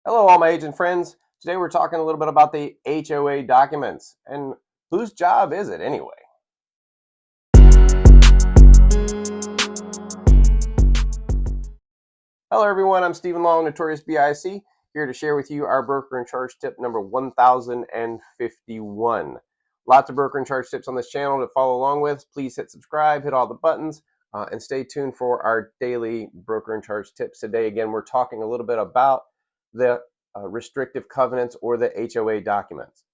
Hello, all my agent friends. Today we're talking a little bit about the HOA documents and whose job is it anyway? Hello, everyone. I'm Stephen Long, Notorious BIC, here to share with you our broker in charge tip number 1051. Lots of broker in charge tips on this channel to follow along with. Please hit subscribe, hit all the buttons, and stay tuned for our daily broker in charge tips. Today, again, we're talking a little bit about the restrictive covenants or the HOA documents.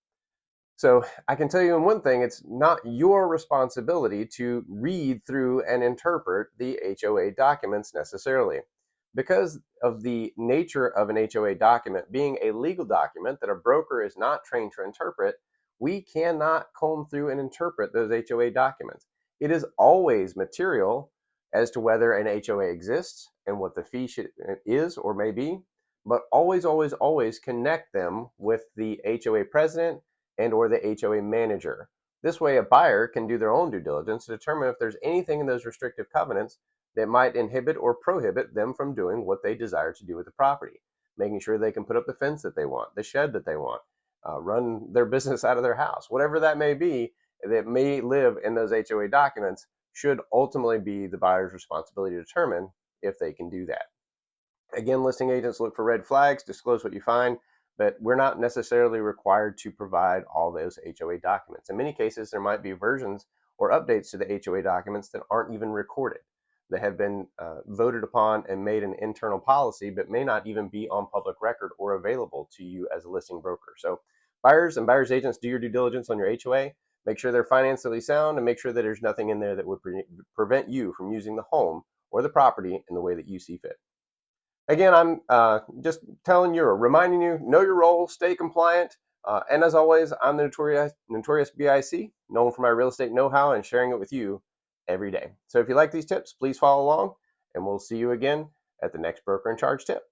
So I can tell you in one thing, it's not your responsibility to read through and interpret the HOA documents necessarily. Because of the nature of an HOA document being a legal document that a broker is not trained to interpret, we cannot comb through and interpret those HOA documents. It is always material as to whether an HOA exists and what the fee is or may be, but always, always, always connect them with the HOA president and or the HOA manager. This way a buyer can do their own due diligence to determine if there's anything in those restrictive covenants that might inhibit or prohibit them from doing what they desire to do with the property, making sure they can put up the fence that they want, the shed that they want, run their business out of their house, whatever that may be that may live in those HOA documents should ultimately be the buyer's responsibility to determine if they can do that. Again, listing agents look for red flags, disclose what you find, but we're not necessarily required to provide all those HOA documents. In many cases, there might be versions or updates to the HOA documents that aren't even recorded, that have been voted upon and made an internal policy, but may not even be on public record or available to you as a listing broker. So buyers and buyers agents, do your due diligence on your HOA. Make sure they're financially sound and make sure that there's nothing in there that would prevent you from using the home or the property in the way that you see fit. Again, I'm just telling you or reminding you, know your role, stay compliant. And as always, I'm the Notorious BIC, known for my real estate know-how and sharing it with you every day. So if you like these tips, please follow along, and we'll see you again at the next Broker in Charge tip.